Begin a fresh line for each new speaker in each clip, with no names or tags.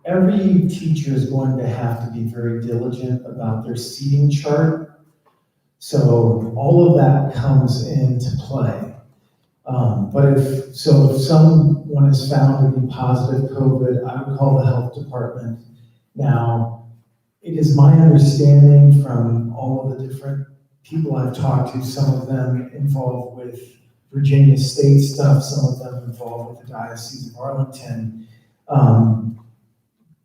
every teacher is going to have to be very diligent about their seating chart. So all of that comes into play. But if someone is found to be positive COVID, I would call the health department. Now, it is my understanding from all of the different people I've talked to, some of them involved with Virginia State stuff, some of them involved with the Diocese of Arlington.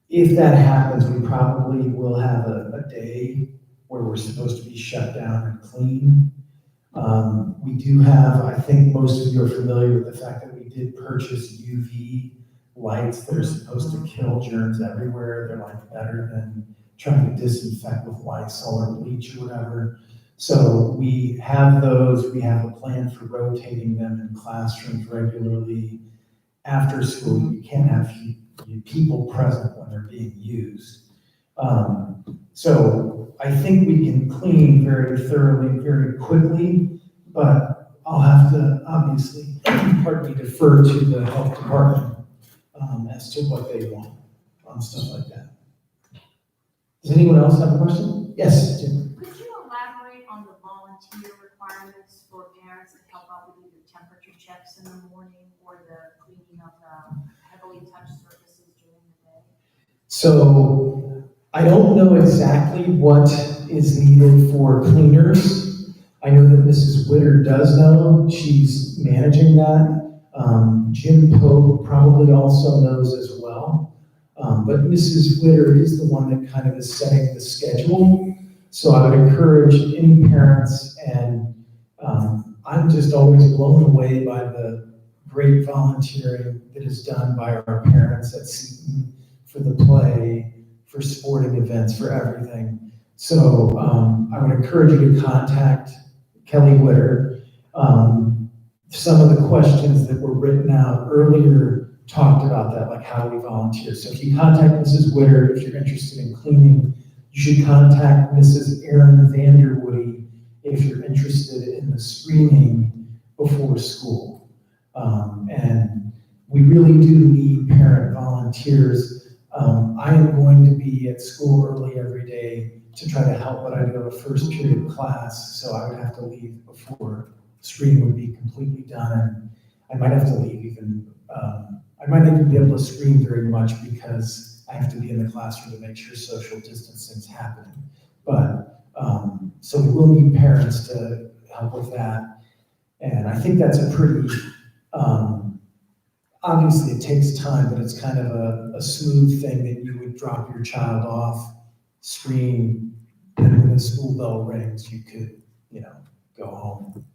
If that happens, we probably will have a day where we're supposed to be shut down and clean. We do have, I think most of you are familiar with the fact that we did purchase UV lights that are supposed to kill germs everywhere. They're like better than trying to disinfect with Lysol or bleach or whatever. So we have those. We have a plan for rotating them in classrooms regularly. After school, you can't have people present when they're being used. So I think we can clean very thoroughly, very quickly, but I'll have to obviously, defer to the health department as to what they want on stuff like that. Does anyone else have a question? Yes, Jim.
Could you elaborate on the volunteer requirements for parents that help out with either temperature checks in the morning or the cleaning of heavily touched surfaces during the day?
So I don't know exactly what is needed for cleaners. I know that Mrs. Witter does know. She's managing that. Jim Pope probably also knows as well. But Mrs. Witter is the one that kind of is setting the schedule. So I would encourage any parents, and I'm just always blown away by the great volunteering that is done by our parents at Seton for the play, for sporting events, for everything. So I would encourage you to contact Kelly Witter. Some of the questions that were written out earlier talked about that, like how do we volunteer. So if you contact Mrs. Witter, if you're interested in cleaning, you should contact Mrs. Erin Vanderwoody if you're interested in the screening before school. And we really do need parent volunteers. I am going to be at school early every day to try to help, but I do have a first period class, so I would have to leave before screening would be completely done. And I might have to leave even, I might not even be able to screen very much because I have to be in the classroom to make sure social distancing is happening. But, so we will need parents to help with that. And I think that's a pretty, obviously it takes time, but it's kind of a smooth thing that you would drop your child off, screen, and when the school bell rings, you could, go home.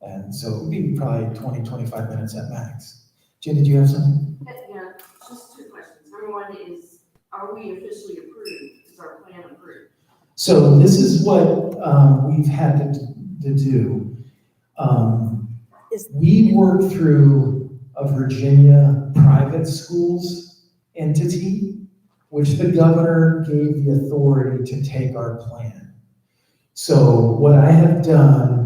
And so it would be probably 20, 25 minutes at max. Jen, did you have something?
Yeah, just two questions. Number one is, are we officially approved? Is our plan approved?
So this is what we've had to do. We work through a Virginia private schools entity, which the governor gave the authority to take our plan. So what I have done,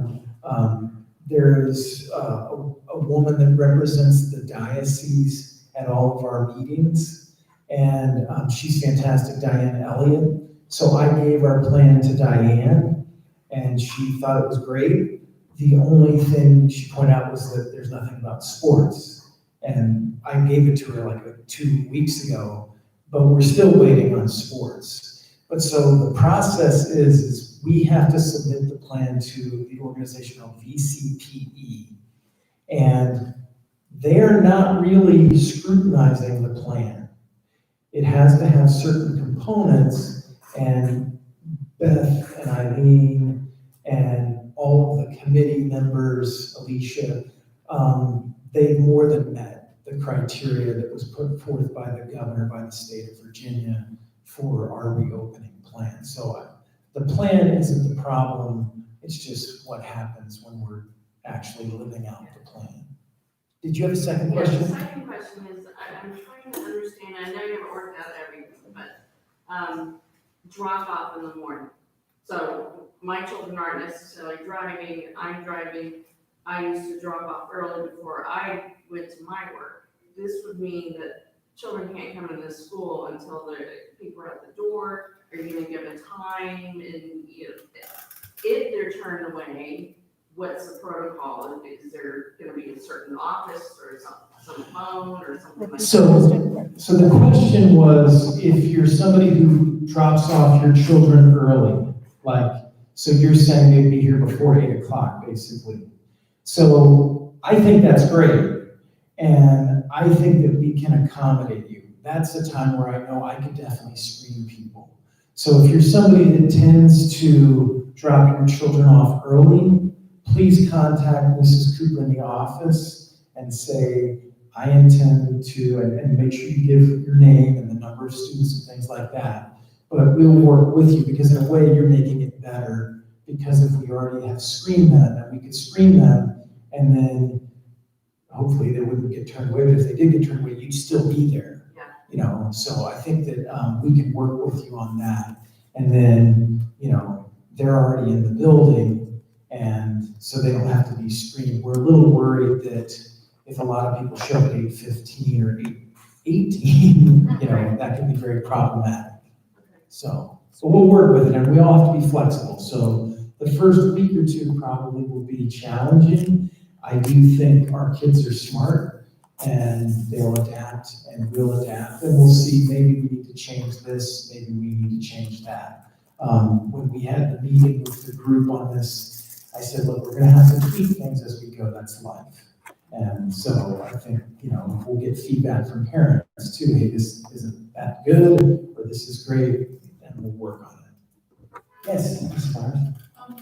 there's a woman that represents the diocese at all of our meetings, and she's fantastic, Diane Elliott. So I gave our plan to Diane, and she thought it was great. The only thing she pointed out was that there's nothing about sports, and I gave it to her like 2 weeks ago, but we're still waiting on sports. But so the process is we have to submit the plan to the organization called VCPE, and they're not really scrutinizing the plan. It has to have certain components, and Beth and Eileen and all of the committee members, Alicia, they've more than met the criteria that was put forth by the governor, by the state of Virginia for our reopening plan. So the plan isn't the problem, it's just what happens when we're actually living out the plan. Did you have a second question?
The second question is, I'm trying to understand, I know you haven't worked out everything, but drop off in the morning. So my children aren't necessarily driving, I'm driving. I used to drop off early before I went to my work. This would mean that children can't come into school until the people are at the door? Are you gonna give a time? And, you know, if they're turned away, what's the protocol? Is there gonna be a certain office or some phone or something like that?
So the question was, if you're somebody who drops off your children early, like, so you're saying they'd be here before 8 o'clock, basically. So I think that's great. And I think that we can accommodate you. That's the time where I know I could definitely screen people. So if you're somebody that tends to drop your children off early, please contact Mrs. Cooper in the office and say, I intend to, and make sure you give your name and the number of students and things like that. But we'll work with you, because in a way you're making it better, because if we already have screened them, and we could screen them, and then hopefully they wouldn't get turned away, but if they did get turned away, you'd still be there.
Yeah.
You know, so I think that we can work with you on that. And then, you know, they're already in the building, and so they don't have to be screened. We're a little worried that if a lot of people show up at 8:15 or 8:18, you know, that could be very problematic. So we'll work with it, and we all have to be flexible. So the first week or two probably will be challenging. I do think our kids are smart, and they'll adapt, and we'll adapt, and we'll see, maybe we need to change this, maybe we need to change that. When we had the meeting with the group on this, I said, look, we're gonna have to tweak things as we go, that's life. And so I think, you know, we'll get feedback from parents too, hey, this isn't that good, or this is great, and we'll work on it. Yes, Ms. Myers?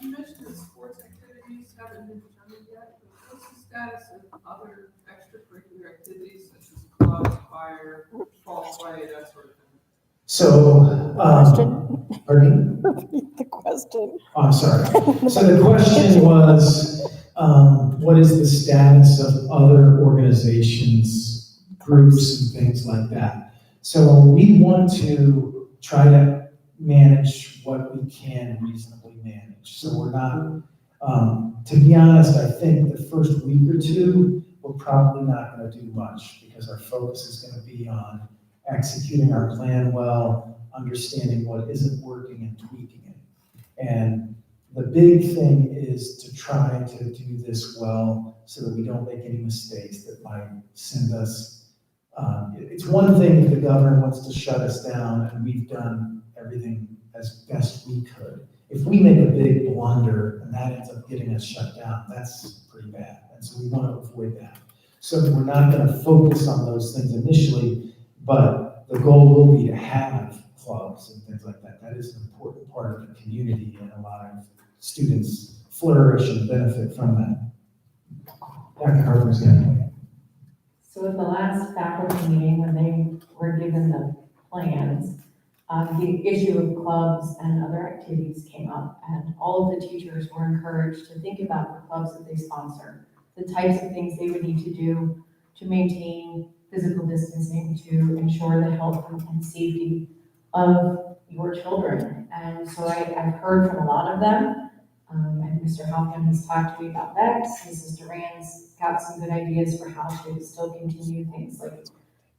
You mentioned that sports activities haven't been determined yet, but what's the status of other extracurricular activities such as club, choir, fall play, that sort of thing?
So, pardon me?
Repeat the question.
Oh, I'm sorry. So the question was, what is the status of other organizations, groups, and things like that? So we want to try to manage what we can reasonably manage. So we're not, to be honest, I think the first week or two, we're probably not going to do much, because our focus is going to be on executing our plan well, understanding what isn't working, and tweaking it. And the big thing is to try to do this well so that we don't make any mistakes that might send us. It's one thing if the governor wants to shut us down and we've done everything as best we could. If we make a big blunder and that ends up getting us shut down, that's pretty bad. And so we want to avoid that. So we're not going to focus on those things initially, but the goal will be to have clubs and things like that. That is an important part of the community, and a lot of students flourish and benefit from that. Dr. Harper's going to.
So at the last faculty meeting, when they were given the plans, the issue of clubs and other activities came up, and all of the teachers were encouraged to think about the clubs that they sponsor, the types of things they would need to do to maintain physical distancing, to ensure the health and safety of your children. And so I've heard from a lot of them, and Mr. Halpin has talked to me about that. Mrs. Duran's got some good ideas for how to still continue things like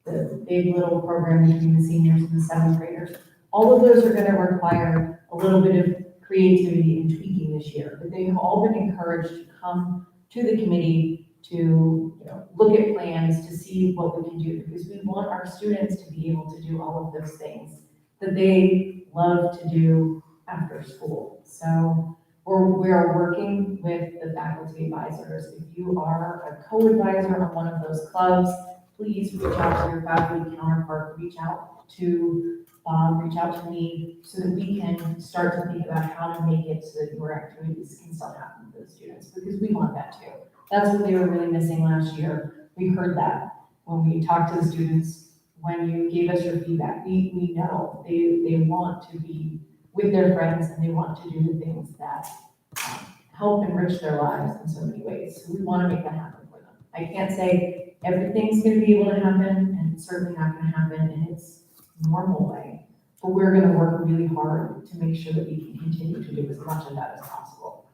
the Big Little program between the seniors and the 7th graders. All of those are going to require a little bit of creativity and tweaking this year, but they have all been encouraged to come to the committee to look at plans to see what we can do, because we want our students to be able to do all of those things that they love to do after school. So we're working with the faculty advisors. If you are a co-advisor on one of those clubs, please reach out to your faculty counterpart, reach out to Bob, reach out to me, so that we can start to think about how to make it so that your activities can still happen for the students, because we want that too. That's what they were really missing last year. We heard that when we talked to the students, when you gave us your feedback. We know they want to be with their friends, and they want to do the things that help enrich their lives in so many ways. So we want to make that happen for them. I can't say everything's going to be able to happen, and it's certainly not going to happen in its normal way, but we're going to work really hard to make sure that we can continue to do as much of that as possible.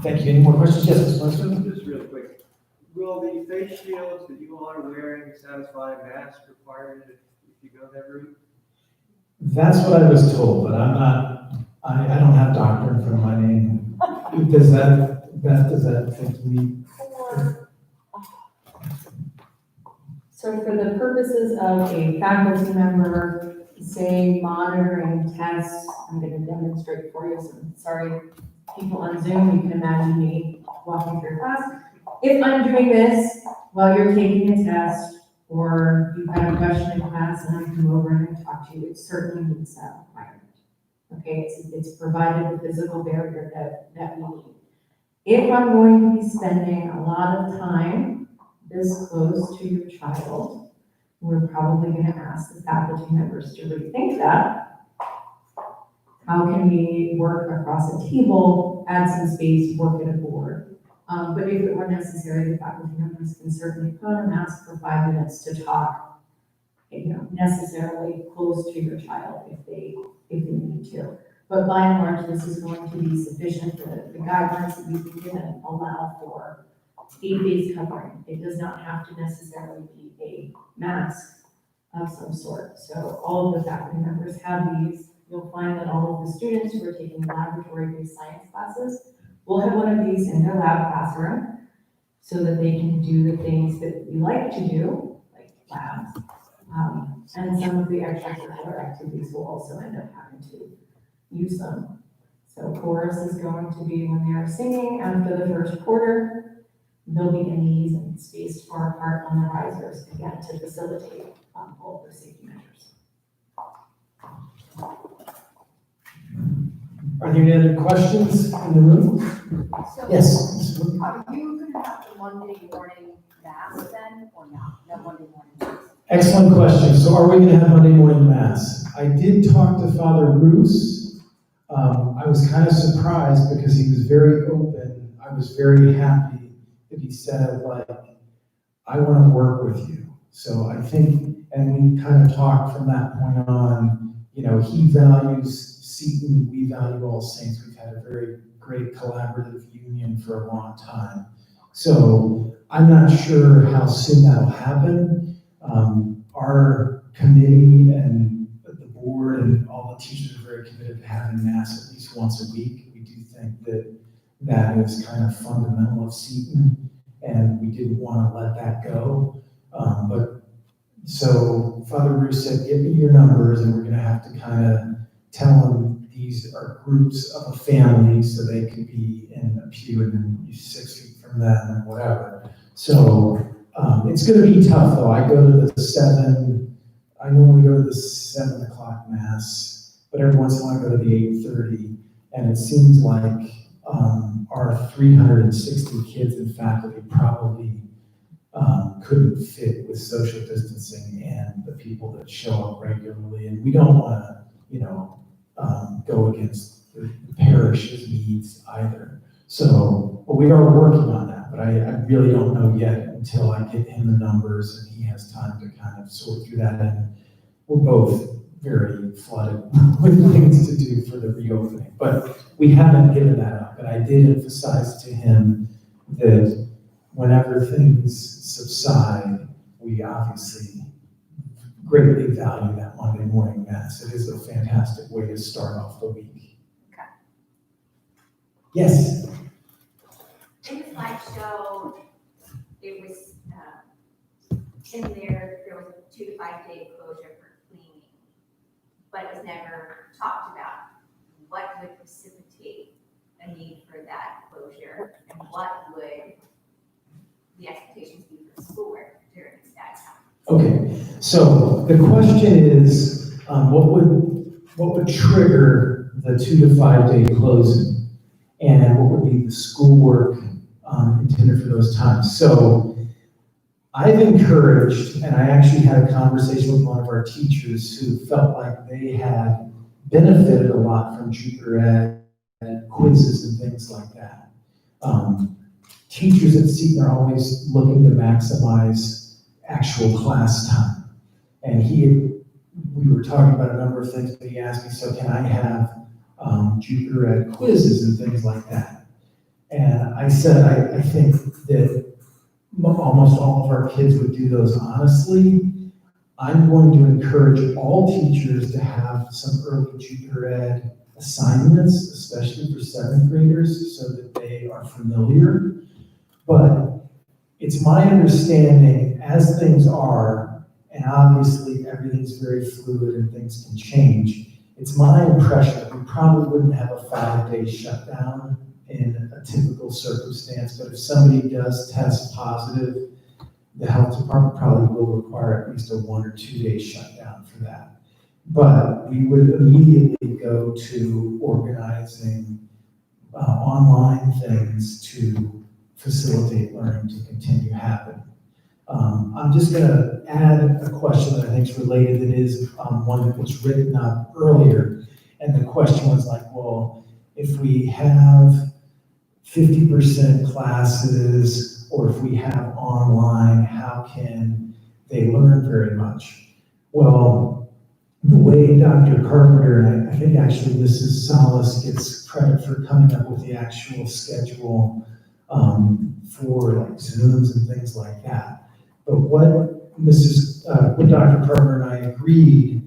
Thank you. Any more questions? Yes, Mr. President?
Just real quick,
will the face shields that you all are wearing satisfy mask requirement if you go that route?
That's what I was told, but I'm not, I don't have doctor in front of my name. Does that, Beth, does that think me?
So for the purposes of a faculty member, say monitoring tests, I'm gonna demonstrate for you, so sorry, people on Zoom, you can imagine me walking through class. If I'm doing this while you're taking a test, or you've got a question in class and I come over and I talk to you, it certainly meets that requirement. Okay, it's provided the physical barrier that we need. If I'm going to be spending a lot of time this close to your child, we're probably gonna ask the faculty members to rethink that. How can we work across a table, add some space, work at a board? But if it were necessary, the faculty members can certainly put on a mask for 5 minutes to talk, necessarily close to your child if they need to. But by and large, this is going to be sufficient. The guidelines that we've been given allow for a face covering. It does not have to necessarily be a mask of some sort. So all of the faculty members have these. You'll find that all of the students who are taking laboratory-based science classes will have one of these in their lab classroom so that they can do the things that we like to do, like labs. And some of the extracurricular activities will also end up having to use them. So chorus is going to be when they are singing after the first quarter, they'll be in these and spaced far apart on the risers, again, to facilitate all of the safety measures.
Are there any other questions in the room?
So,
Yes.
are you gonna have the Monday morning mass then, or not? No Monday morning mass?
Excellent question. So are we gonna have Monday morning mass? I did talk to Father Roos. I was kind of surprised because he was very open. I was very happy that he said, like, I want to work with you. So I think, and we kind of talked from that point on, he values Seton, we value All Saints. We've had a very great collaborative union for a long time. So I'm not sure how soon that'll happen. Our committee and the board and all the teachers are very committed to having mass at least once a week. We do think that is kind of fundamental of Seton, and we didn't want to let that go. So Father Bruce said, give me your numbers, and we're going to have to kind of tell them these are groups of a family, so they could be in a pew and then 6 feet from them and whatever. So it's going to be tough, though. I normally go to the 7 o'clock mass, but every once in a while I go to the 8:30, and it seems like our 360 kids and faculty probably couldn't fit with social distancing and the people that show up regularly, and we don't want to, go against the parish's needs either. So, but we are working on that, but I really don't know yet until I get him the numbers and he has time to kind of sort through that. And we're both very flooded with things to do for the reopening, but we haven't given that up. And I did emphasize to him that whenever things subside, we obviously greatly value that Monday morning mass. It is a fantastic way to start off the week.
Okay.
Yes?
In the slideshow, it was, in there was a 2 to 5 day closure for cleaning, but it was never talked about. What would precipitate a need for that closure, and what would the expectations be for schoolwork during that time?
Okay, so the question is, what would trigger the 2 to 5 day closing? And what would be the schoolwork intended for those times? So I've encouraged, and I actually had a conversation with one of our teachers who felt like they had benefited a lot from Jupiter Ed and quizzes and things like that. Teachers at Seton are always looking to maximize actual class time. And we were talking about a number of things, but he asked me, so can I have Jupiter Ed quizzes and things like that? And I said, I think that almost all of our kids would do those honestly. I'm going to encourage all teachers to have some early Jupiter Ed assignments, especially for 7th graders, so that they are familiar. But it's my understanding, as things are, and obviously everything's very fluid and things can change, it's my impression that we probably wouldn't have a 5-day shutdown in a typical circumstance, but if somebody does test positive, the health department probably will require at least a 1 or 2 day shutdown for that. But we would immediately go to organizing online things to facilitate learning to continue happening. I'm just going to add a question that I think is related, that is one that was written up earlier. And the question was like, well, if we have 50% classes, or if we have online, how can they learn very much? Well, the way Dr. Carpenter, and I think actually Mrs. Salis gets credit for coming up with the actual schedule for like Zooms and things like that. But what Dr. Carpenter and I agreed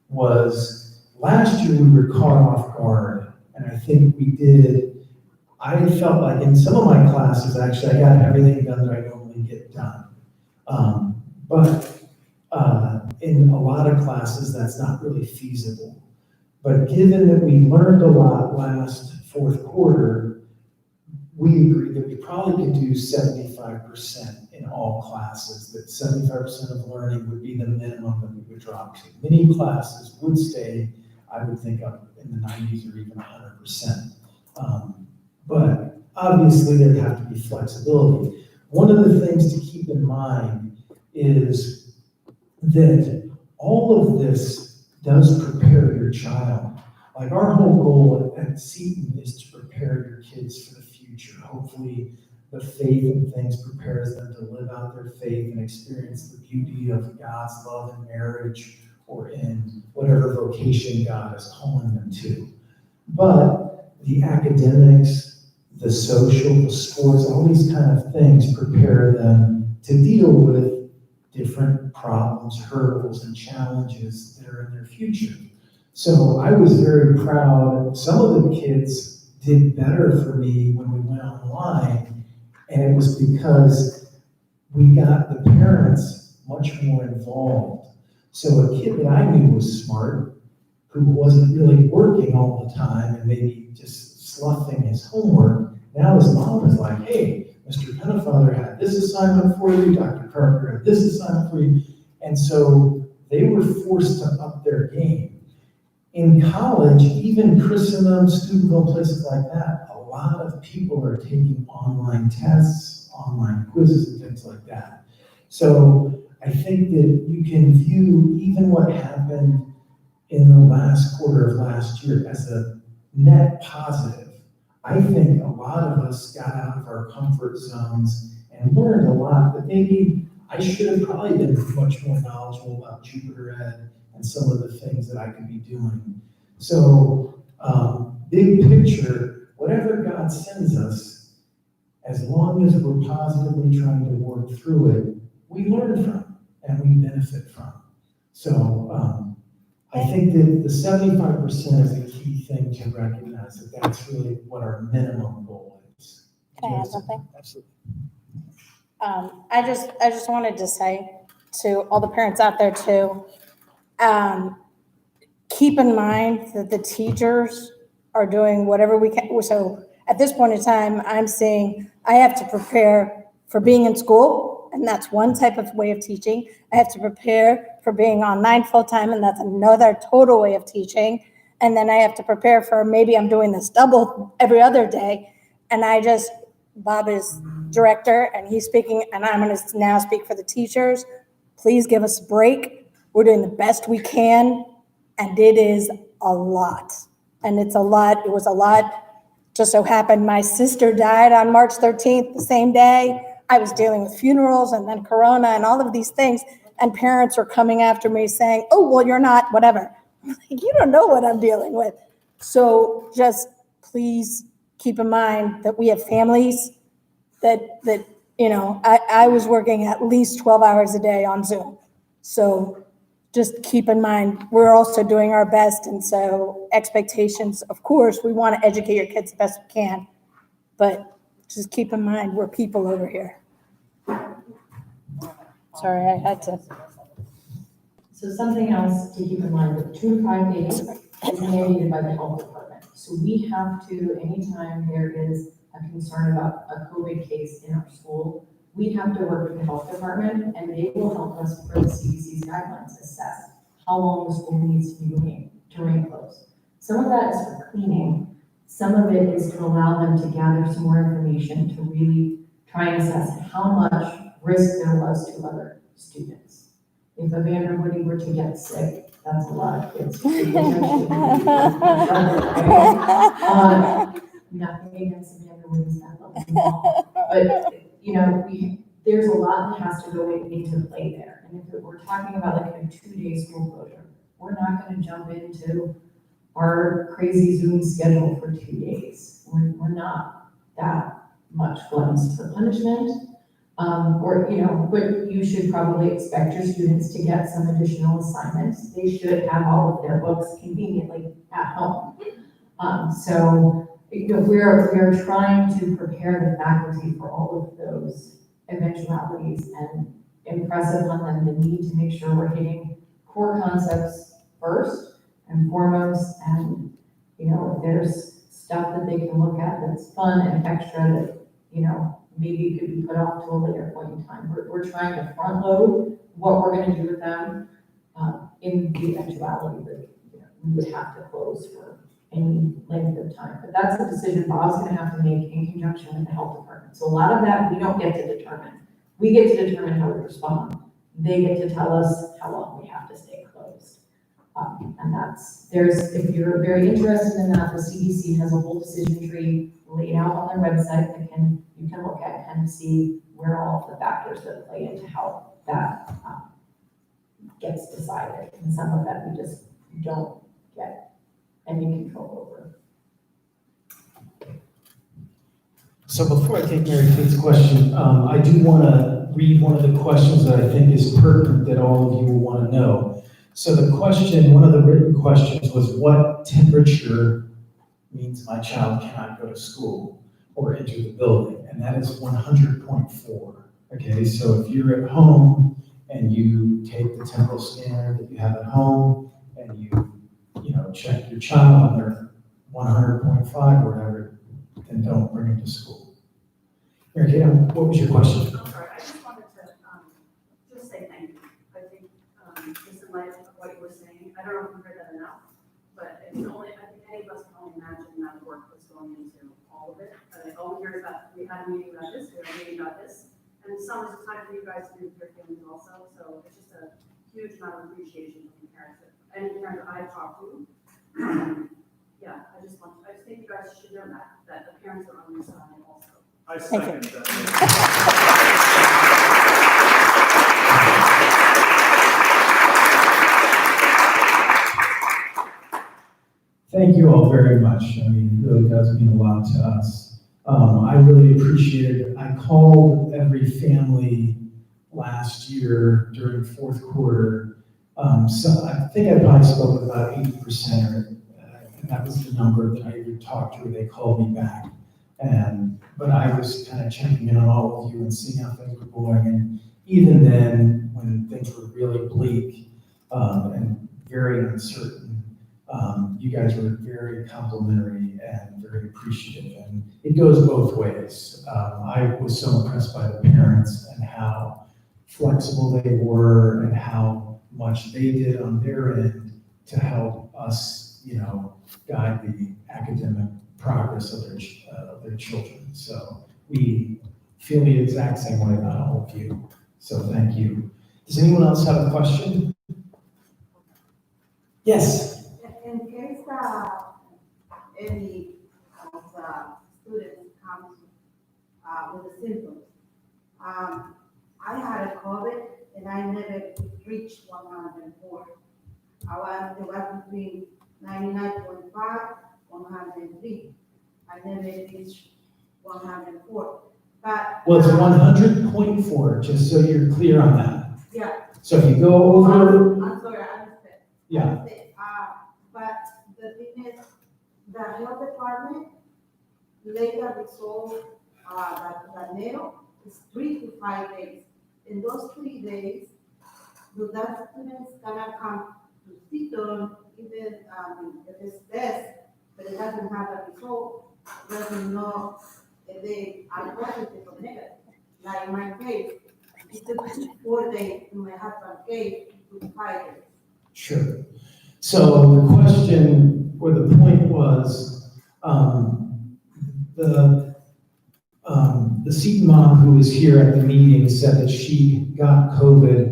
was last year we were caught off guard, and I think we did. I felt like in some of my classes, actually, I got everything done that I normally get done. But in a lot of classes, that's not really feasible. But given that we learned a lot last 4th quarter, we agreed that we probably could do 75% in all classes, that 75% of learning would be the minimum that we would drop to. Many classes would stay, I would think, up in the 90s or even 100%. But obviously there'd have to be flexibility. One of the things to keep in mind is that all of this does prepare your child. Like our whole goal at Seton is to prepare your kids for the future. Hopefully the faith in things prepares them to live out their faith and experience the beauty of God's love in marriage or in whatever vocation God is calling them to. But the academics, the social, the sports, all these kind of things prepare them to deal with different problems, hurdles, and challenges that are in their future. So I was very proud. Some of the kids did better for me when we went online, and it was because we got the parents much more involved. So a kid that I knew was smart, who wasn't really working all the time and maybe just sloughing his homework, now his mom is like, hey, Mr. Pennefather had this assignment for you, Dr. Carpenter had this assignment for you. And so they were forced to up their game. In college, even Christendom, Studentville, places like that, a lot of people are taking online tests, online quizzes, and things like that. So I think that you can view even what happened in the last quarter of last year as a net positive. I think a lot of us got out of our comfort zones and learned a lot that maybe I should have probably been much more knowledgeable about Jupiter Ed and some of the things that I could be doing. So, big picture, whatever God sends us, as long as we're positively trying to work through it, we learn from and we benefit from. So, I think that the 75% is a key thing to recognize, that that's really what our minimum goal is.
Can I add something?
Absolutely.
I just wanted to say to all the parents out there too, keep in mind that the teachers are doing whatever we can. So at this point in time, I'm saying I have to prepare for being in school, and that's one type of way of teaching. I have to prepare for being online full-time, and that's another total way of teaching. And then I have to prepare for maybe I'm doing this double every other day. And Bob is director, and he's speaking, and I'm going to now speak for the teachers. Please give us a break. We're doing the best we can, and it is a lot. And it's a lot. It was a lot. Just so happened my sister died on March 13th, the same day. I was dealing with funerals and then Corona and all of these things, and parents are coming after me saying, oh, well, you're not, whatever. I'm like, you don't know what I'm dealing with. So just please keep in mind that we have families that You know, I was working at least 12 hours a day on Zoom. So just keep in mind, we're also doing our best. And so expectations, of course, we want to educate your kids the best we can. But just keep in mind, we're people over here. Sorry, I had to.
So something else to keep in mind, with 2 to 5 days is mandated by the health department. So we have to, anytime there is a concern about a COVID case in our school, we have to work with the health department, and they will help us, per the CDC's guidelines, assess how long the school needs to be moving during close. Some of that is for cleaning. Some of it is to allow them to gather some more information to really try and assess how much risk there was to other students. If a Vanderwoody were to get sick, that's a lot of kids. Nothing against the Vanderwoodies, that love them all. But, you know, there's a lot that has to go into play there. And if we're talking about like a 2-day school closure, we're not gonna jump into our crazy Zoom schedule for 2 days. We're not that much gluttonous for punishment. Or, you know, but you should probably expect your students to get some additional assignments. They should have all of their books conveniently at home. So, you know, we're trying to prepare the faculty for all of those eventualities and impress upon them the need to make sure we're hitting core concepts first and foremost. And, you know, if there's stuff that they can look at that's fun and extra that, you know, maybe could be put off to a later point in time. We're trying to front load what we're gonna do with them in the eventuality that, you know, we would have to close for any length of time. But that's a decision Bob's gonna have to make in conjunction with the health department. So a lot of that we don't get to determine. We get to determine how we respond. They get to tell us how long we have to stay closed. And if you're very interested in that, the CDC has a whole decision tree laid out on their website that you can look at and see where all of the factors that play into how that gets decided. And some of that we just don't get any control over.
So before I take Mary Kate's question, I do want to read one of the questions that I think is pertinent that all of you will want to know. So the question, one of the written questions was, what temperature means my child cannot go to school or enter the building? And that is 100.4. Okay, so if you're at home and you take the temporal scanner that you have at home and you check your child and they're 100.5 or whatever, then don't bring them to school. Mary Kate, what was your question?
I'm sorry, I just wanted to, just say thank you. I think, just in light of what you were saying, I don't know if you heard that enough, but I think any of us can only imagine the amount of work that's going into all of it. All we hear is that we had a meeting about this, we had a meeting about this, and some is time for you guys to do your feelings also, so it's just a huge amount of appreciation from parents. Any parent that I've talked to, yeah, I just think you guys should know that the parents are on your side also.
I
Thank
second
you.
that.
Thank you all very much. I mean, it really does mean a lot to us. I really appreciate it. I called every family last year during fourth quarter. So I think I probably spoke with about 80%, and that was the number that I even talked to. They called me back. But I was kind of checking in on all of you and seeing how things were going. And even then, when things were really bleak and very uncertain, you guys were very complimentary and very appreciative. And it goes both ways. I was so impressed by the parents and how flexible they were and how much they did on their end to help us, guide the academic progress of their children. So we feel the exact same way about all of you. So thank you. Does anyone else have a question? Yes.
In case any of the students comes with the symptoms, I had a COVID and I never reached 104. It was between 99.5, 103. I never reached 104. but.
Well, it's 100.4, just so you're clear on that.
Yeah.
So if you go over,
I'm sorry, I understand.
yeah,
But the thing is, the health department later resolved, that nail is 3 to 5 days. In those 3 days, that student's gonna come to Seton, even, if it's test, but it doesn't have a result, doesn't know if they are positive or negative. Like in my case, it took 4 days, in my husband's case, it took 5 days.
sure. So the question, or the point was, the Seton mom who was here at the meeting said that she got COVID.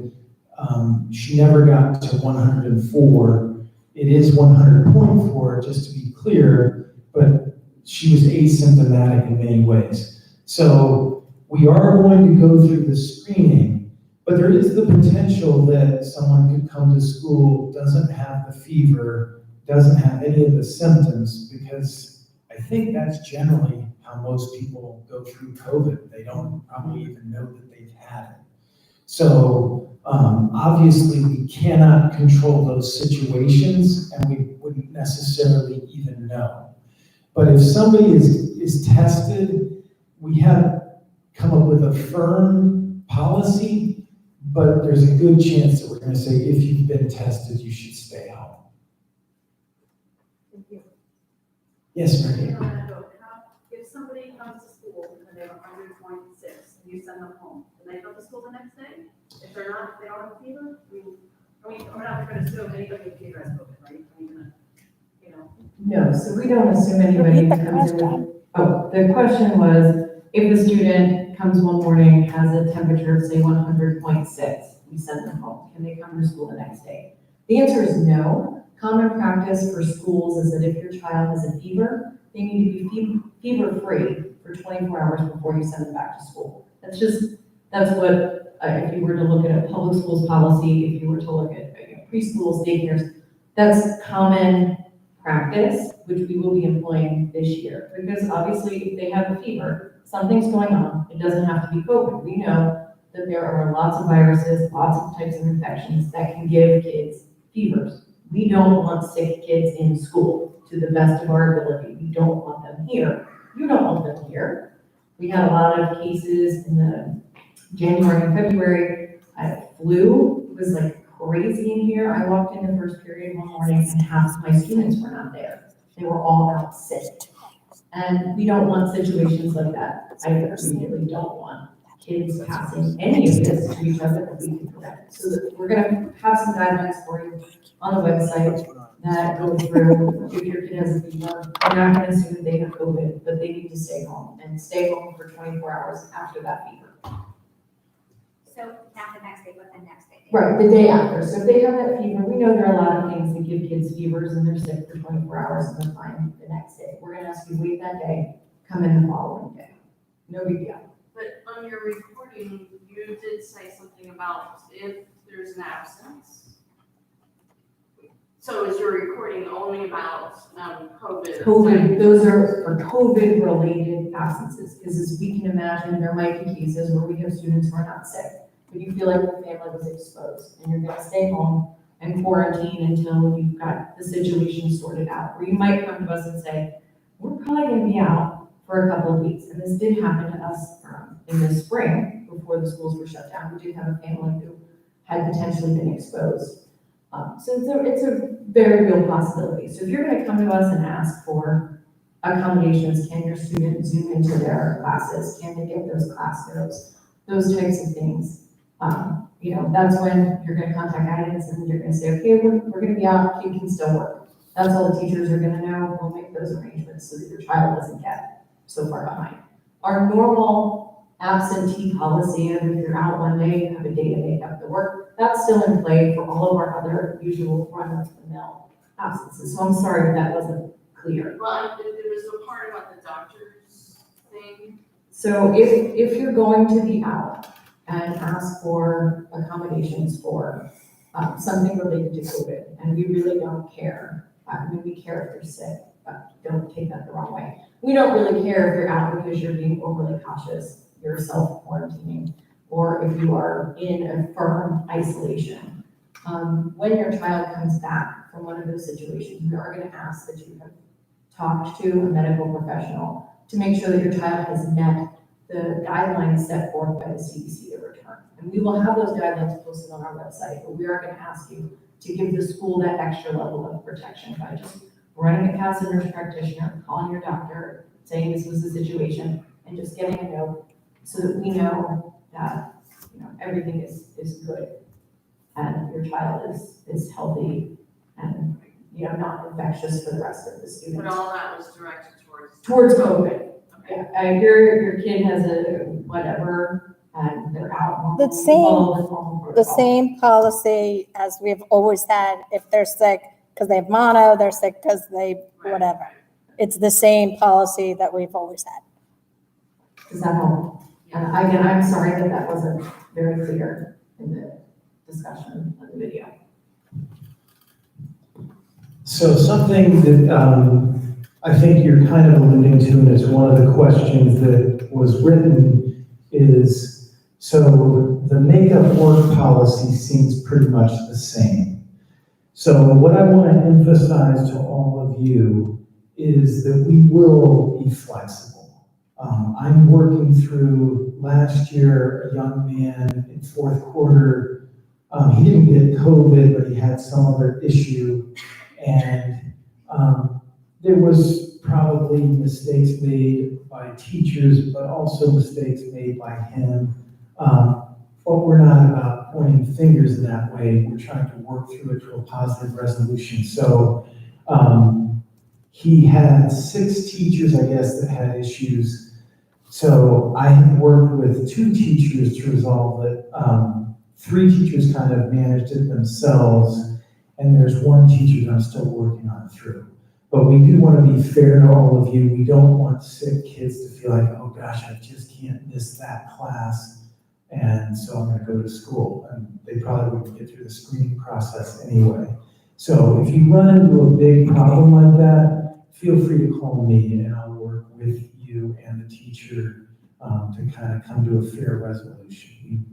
She never got to 104. It is 100.4, just to be clear, but she was asymptomatic in many ways. So we are going to go through the screening, but there is the potential that someone could come to school, doesn't have the fever, doesn't have any of the symptoms, because I think that's generally how most people go through COVID. They don't probably even know that they've had it. So obviously we cannot control those situations, and we wouldn't necessarily even know. But if somebody is tested, we have come up with a firm policy, but there's a good chance that we're going to say, if you've been tested, you should stay home.
Thank you.
Yes, Mary?
If somebody comes to school and they have 100.6 and you send them home, can they go to school the next day? If they're not, if they don't have a fever? We're not going to assume anybody with fever has COVID, right?
No, so we don't assume anybody
Repeat the
comes in.
question.
Oh, the question was, if a student comes one morning, has a temperature of say 100.6, we send them home, can they come to school the next day? The answer is no. Common practice for schools is that if your child has a fever, they need to be fever-free for 24 hours before you send them back to school. That's what, if you were to look at a public schools policy, if you were to look at preschools, daycares, that's common practice, which we will be employing this year. Because obviously, if they have a fever, something's going on. It doesn't have to be COVID. We know that there are lots of viruses, lots of types of infections that can give kids fevers. We don't want sick kids in school to the best of our ability. We don't want them here. You don't want them here. We had a lot of cases in the January and February. I had flu. It was like crazy in here. I walked in the first period one morning and half my students were not there. They were all out sick. And we don't want situations like that. I really don't want kids passing any of this to each other that we can prevent. So that we're gonna have some guidelines for you on the website that go through if your kid has a fever. We're not gonna assume that they have COVID, but they need to stay home and stay home for 24 hours after that fever.
So not the next day, but the next day.
Right, the day after. So if they have that fever, we know there are a lot of things that give kids fevers and they're sick for 24 hours and they're fine the next day. We're gonna ask you to wait that day, come in the following day. No big deal.
But on your recording, you did say something about if there's an absence. So is your recording only about COVID?
COVID, those are for COVID-related absences, because as we can imagine, there might be cases where we have students who are not sick, but you feel like the family was exposed, and you're gonna stay home and quarantine until you've got the situation sorted out. Or you might come to us and say, we're probably gonna be out for a couple of weeks, and this did happen to us in the spring, before the schools were shut down. We did have a family who had potentially been exposed. So it's a very real possibility. So if you're gonna come to us and ask for accommodations, can your student Zoom into their classes? Can they get those class notes? Those types of things. That's when you're gonna contact guidance and you're gonna say, okay, we're gonna be out, you can still work. That's all the teachers are gonna know. We'll make those arrangements so that your child doesn't get so far behind. Our normal absentee policy of if you're out one day, you have a day to make up the work, that's still in play for all of our other usual run-of-the-mill absences. So I'm sorry if that wasn't clear.
Well, there was a part about the doctor's thing.
So if you're going to be out and ask for accommodations for something related to COVID, and we really don't care. We care if you're sick, but don't take that the wrong way. We don't really care if you're out because you're being overly cautious. you're self-quarantining, or if you are in a firm isolation. When your child comes back from one of those situations, we are gonna ask that you have talked to a medical professional to make sure that your child has met the guidelines set forth by the CDC to return. And we will have those guidelines posted on our website, but we are gonna ask you to give the school that extra level of protection by just running it past a nurse practitioner, calling your doctor, saying this was the situation, and just getting a note so that we know that, everything is good and your child is healthy and, not infectious for the rest of the
But
students.
all that was directed towards.
Towards COVID.
Okay.
Yeah, I hear your kid has a whatever, and they're out.
The same-
Follow the normal
The
protocol.
same policy as we've always had, if they're sick because they have mono, they're sick because they,
Right,
whatever.
right.
It's the same policy that we've always had.
Does that help? And again, I'm sorry that wasn't very clear in the discussion of the video.
So something that I think you're kind of alluding to, and it's one of the questions that was written, is, so the makeup work policy seems pretty much the same. So what I want to emphasize to all of you is that we will be flexible. I'm working through, last year, a young man in fourth quarter, he didn't get COVID, but he had some other issue. And there was probably mistakes made by teachers, but also mistakes made by him. But we're not about pointing fingers in that way. We're trying to work through it to a positive resolution. So he had 6 teachers, I guess, that had issues. So I have worked with 2 teachers to resolve it. 3 teachers kind of managed it themselves. And there's 1 teacher that I'm still working on through. But we do want to be fair to all of you. We don't want sick kids to feel like, oh gosh, I just can't miss that class, and so I'm going to go to school. And they probably wouldn't get through the screening process anyway. So if you run into a big problem like that, feel free to call me and I'll work with you and the teacher to kind of come to a fair resolution.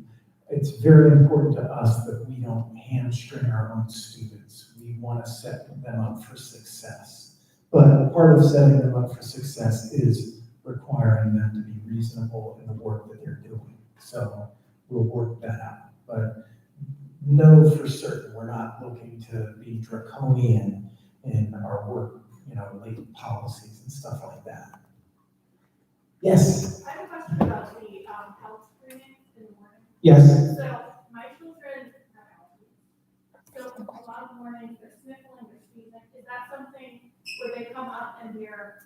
It's very important to us that we don't hamstring our own students. We want to set them up for success. But part of setting them up for success is requiring them to be reasonable in the work that they're doing. So we'll work that out. But know for certain, we're not looking to be draconian in our work, late policies and stuff like that. Yes?
I have a question about the health screening in the morning.
Yes?
So my children have allergies. So a lot of mornings they're sniffling, they're sneezing. Is that something where they come up and they're,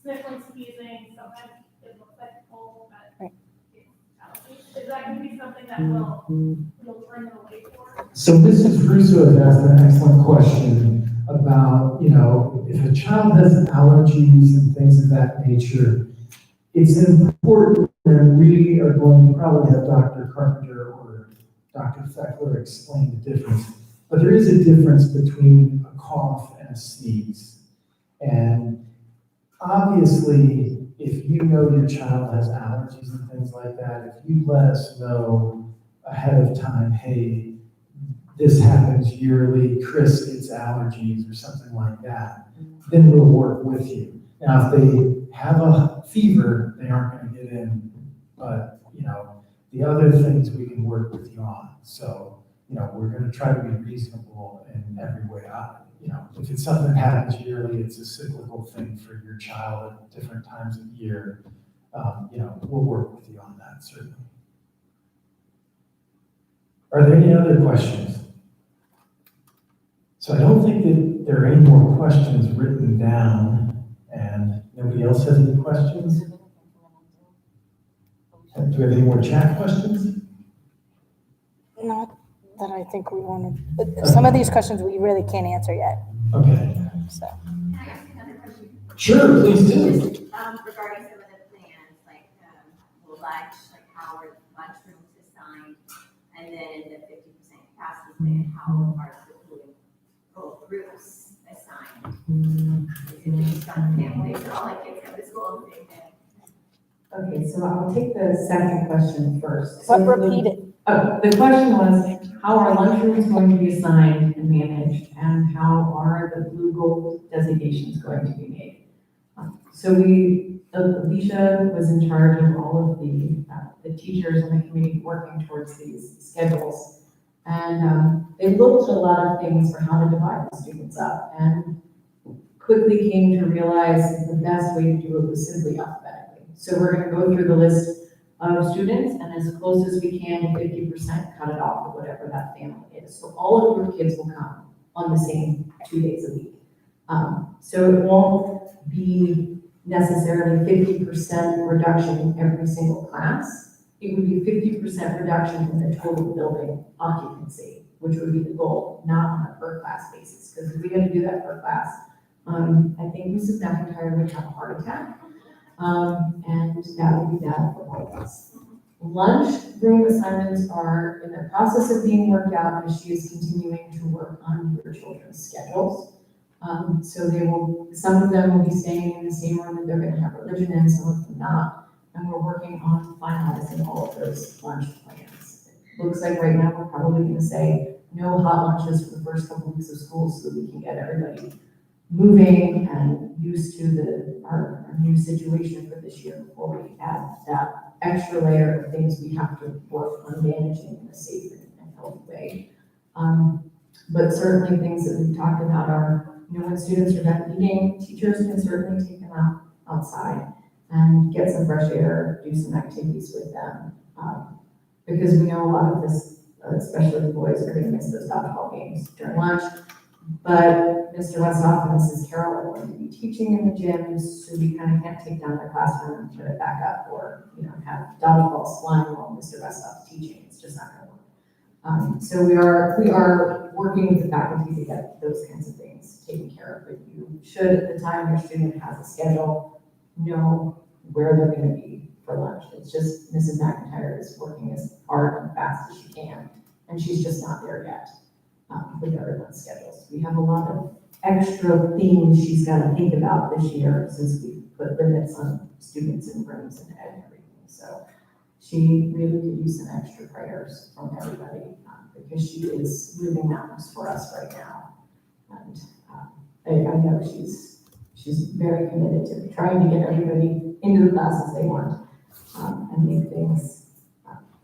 sniffling, sneezing, sometimes it looks like a cold, but
Right.
it's allergies? Is that going to be something that you'll turn them away for?
So Mrs. Russo has asked an excellent question about, if a child has allergies and things of that nature, it's important, and we are going to probably have Dr. Carpenter or Dr. Feckler explain the difference. But there is a difference between a cough and a sneeze. And obviously, if you know your child has allergies and things like that, if you let us know ahead of time, hey, this happens yearly, Chris gets allergies or something like that, then we'll work with you. Now, if they have a fever, they aren't going to get in, but, the other things we can work with you on. So, we're going to try to be reasonable in every way. If it's something that happens yearly, it's a cyclical thing for your child at different times of year, we'll work with you on that, certainly. Are there any other questions? So I don't think that there are any more questions written down, and nobody else has any questions? Do we have any more chat questions?
Not that I think we wanted, some of these questions we really can't answer yet,
Okay.
so.
Can I ask another question?
Sure, please do.
Just, regarding some of the plans, like, lunch, like how are lunchrooms assigned? And then the 50% capacity plan, how are the both groups assigned? Is it just some families, or all the kids come to school and they
Okay, so I'll take the second question first.
But
So
repeat it.
Oh, the question was, how are lunchrooms going to be assigned and managed, and how are the blue gold designations going to be made? So Alicia was in charge of all of the teachers and the committee working towards these schedules. And they looked at a lot of things for how to divide the students up, and quickly came to realize the best way to do it was simply alphabetically. So we're gonna go through the list of students, and as close as we can, 50% cut it off of whatever that family is. So all of your kids will come on the same 2 days a week. So it won't be necessarily 50% reduction in every single class. It would be 50% reduction in the total building occupancy, which would be the goal, not on a per class basis. Because if we had to do that per class, I think Mrs. McIntyre would have a heart attack. And that would be bad for all of us. Lunch room assignments are in the process of being worked out as she is continuing to work on your children's schedules. So some of them will be staying in the same room that they're gonna have religion in, some of them not. And we're working on finalizing all of those lunch plans. Looks like right now we're probably gonna say no hot lunches for the first couple weeks of school so that we can get everybody moving and used to our new situation for this year before we add that extra layer of things we have to work on managing in a safe and healthy way. But certainly things that we've talked about are, when students are done eating, teachers can certainly take them outside and get some fresh air, do some activities with them. Because we know a lot of this, especially the boys, are gonna miss those dodgeball games during lunch. But Mr. Westhoff and Mrs. Carroll are going to be teaching in the gyms, so we kind of can't take down their classroom and put it back up, or, have dodgeballs flying while Mr. Westhoff's teaching. It's just not gonna work. So we are working with the faculty to get those kinds of things taken care of. But you should, at the time your student has a schedule, know where they're gonna be for lunch. It's just Mrs. McIntyre is working as hard and fast as she can, and she's just not there yet. With everyone's schedules. We have a lot of extra things she's got to think about this year since we put limits on students and rooms and everything. So she really could use some extra prayers from everybody because she is moving mountains for us right now. And I know she's very committed to trying to get everybody into the classes they want and make things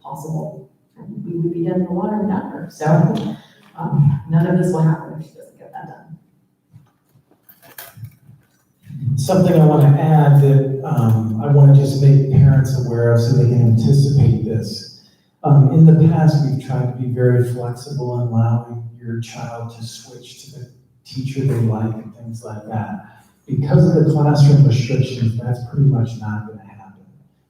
possible. And we would be done in the water without her. So none of this will happen if she doesn't get that done.
Something I want to add that I want to just make parents aware of so they can anticipate this. In the past, we've tried to be very flexible in allowing your child to switch to the teacher they like and things like that. Because of the classroom restrictions, that's pretty much not going to happen.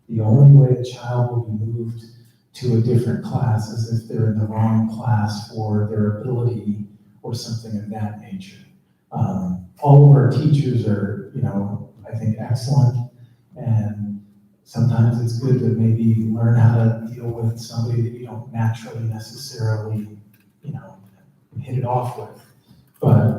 The only way a child will be moved to a different class as if they're in the wrong class for their ability or something of that nature. All of our teachers are, I think excellent, and sometimes it's good to maybe learn how to deal with somebody that you don't naturally necessarily, hit it off with. But,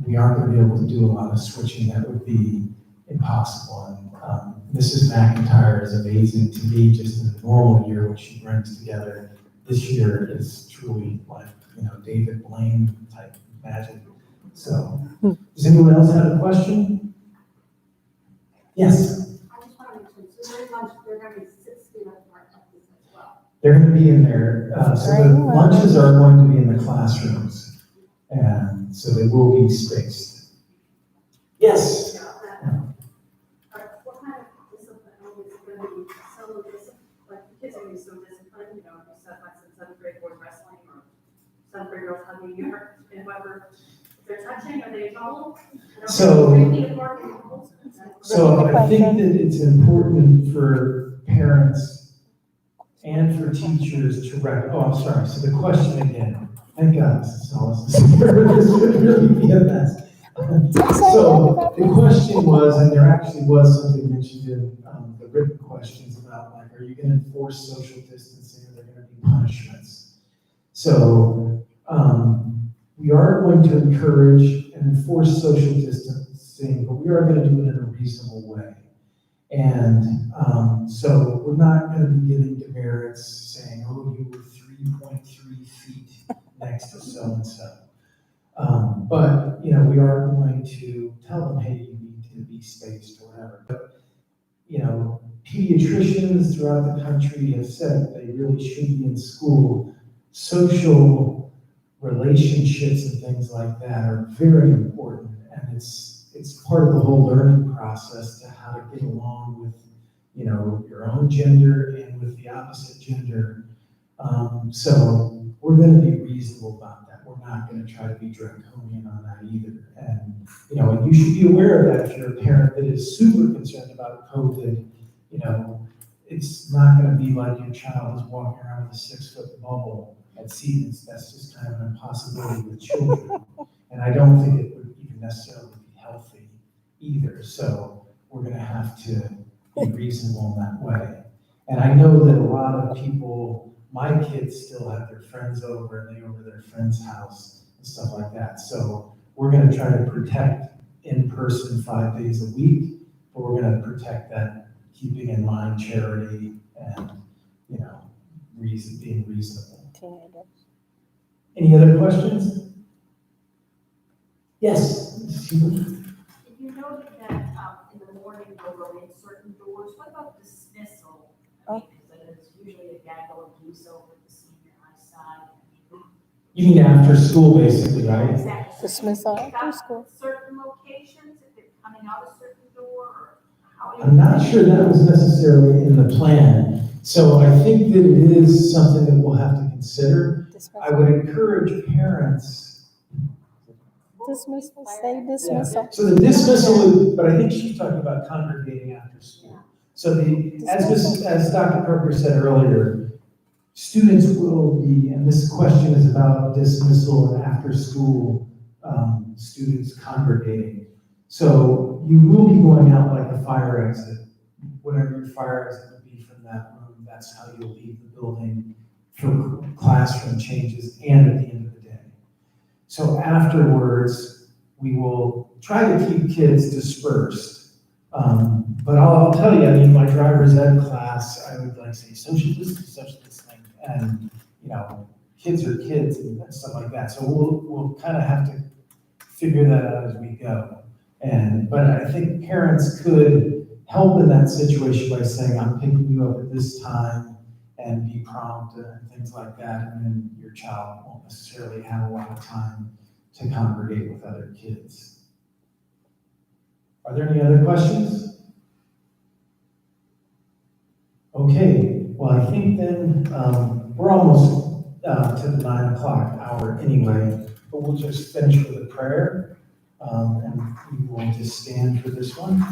we aren't going to be able to do a lot of switching. That would be impossible. And Mrs. McIntyre is amazing to me just in a normal year, what she brings together. This year is truly like, David Blaine type magic. So, does anyone else have a question? Yes?
I just want to mention, so during lunch, they're going to be 6 feet apart like this as well.
They're going to be in there. So the lunches are going to be in the classrooms. And so they will be spaced. Yes?
What kind of discipline is going to be so disciplined? Like the kids are going to be so disciplined, you said like some 7th grade boys wrestling or 7th grade girls hugging you, and whoever, if they're touching, are they in trouble?
So I think that it's important for parents and for teachers to I'm sorry. So the question again, thank God, Mrs. Salis, this would really be a mess. So the question was, and there actually was something mentioned in the written questions about like, are you going to enforce social distancing? Are there going to be punishments? So we are going to encourage and enforce social distancing, but we are going to do it in a reasonable way. And so we're not going to be giving demerits saying, oh, you were 3.3 feet next to so-and-so. But, you know, we are going to tell them, hey, you need to be spaced or whatever. But, you know, pediatricians throughout the country have said they really should be in school. Social relationships and things like that are very important, and it's part of the whole learning process to how to get along with, you know, your own gender and with the opposite gender. So we're going to be reasonable about that. We're not going to try to be draconian on that either. And, you know, and you should be aware of that if you're a parent that is super concerned about COVID. You know, it's not going to be like your child is walking around with a 6-foot bubble at Seton. That's just kind of an impossibility with children. And I don't think it would even necessarily be healthy either. So we're going to have to be reasonable in that way. And I know that a lot of people, my kids still have their friends over and they go over to their friend's house and stuff like that. So we're going to try to protect in person 5 days a week, but we're going to protect that, keeping in mind charity and, you know, being reasonable. Any other questions? Yes.
If you noted that in the morning they'll go in certain doors, what about dismissal? I mean, because it's usually a gaggle of geese over at the senior high side.
You mean after school, basically, right?
Exactly.
Dismissal
If
after
that's
school.
Certain locations, if they're coming out a certain door, or how?
I'm not sure that was necessarily in the plan. So I think that it is something that we'll have to consider. I would encourage parents.
Dismissal, say dismissal.
So the dismissal, but I think she's talking about congregating after school. So as Dr. Parker said earlier, students will be, and this question is about dismissal and after school students congregating. So you will be going out like a fire exit. Whatever your fire exit would be from that room, that's how you'll leave the building for classroom changes and at the end of the day. So afterwards, we will try to keep kids dispersed. But I'll tell you, I mean, my driver's ed class, I would like say social distancing, and, you know, kids are kids and stuff like that. So we'll kind of have to figure that out as we go. But I think parents could help in that situation by saying, I'm picking you up at this time, and be prompt and things like that. And then your child won't necessarily have a lot of time to congregate with other kids. Are there any other questions? Okay, well, I think then we're almost to the 9 o'clock hour anyway, but we'll just finish with a prayer, and we will just stand for this one.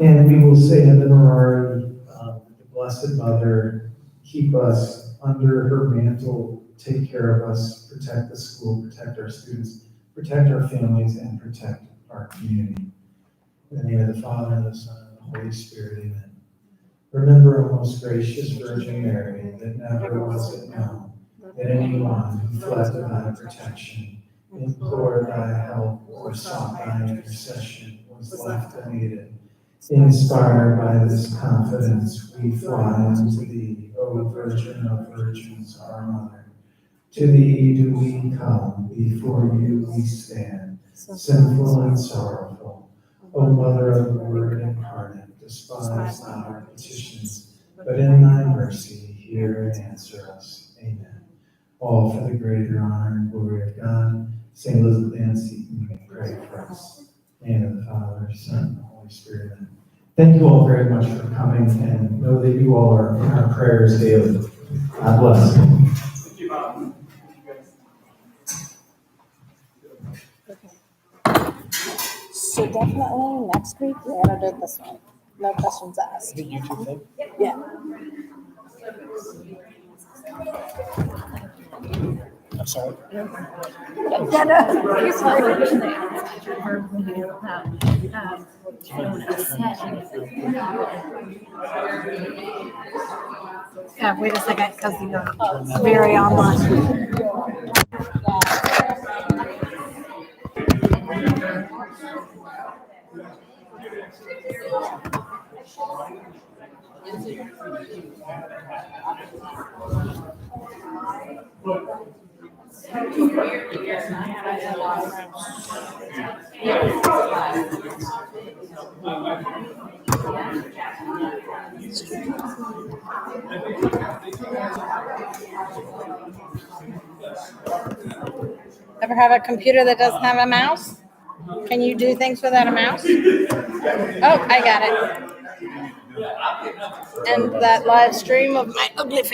And we will say in the memorare, the Blessed Mother, keep us under her mantle, take care of us, protect the school, protect our students, protect our families, and protect our community. In the name of the Father, and the Son, and the Holy Spirit, amen. Remember, O most gracious Virgin Mary, that never was it known that anyone who fled to thy protection, implored thy help, or sought thy intercession was left unaided. Inspired by this confidence, we fly unto thee, O Virgin of Virgins, our Mother. To thee do we come, before you we stand, sinful and sorrowful. O Mother of the Word incarnate, despise not our petitions, but in thy mercy hear and answer us. Amen. All for the greater honor and glory of God. St. Elizabeth Ann Seton, may pray for us. In the name of the Father, Son, and the Holy Spirit. Amen. Thank you all very much for coming, and know that you all are in our prayers daily. God bless.
Thank you, Bob.
So definitely next week, we're gonna do this one. No questions asked.
The YouTube thing?
Yeah.
I'm sorry.
Yeah, wait a second, because you know, very online. Ever have a computer that doesn't have a mouse? Can you do things without a mouse? Oh, I got it. And that live stream of my ugly face.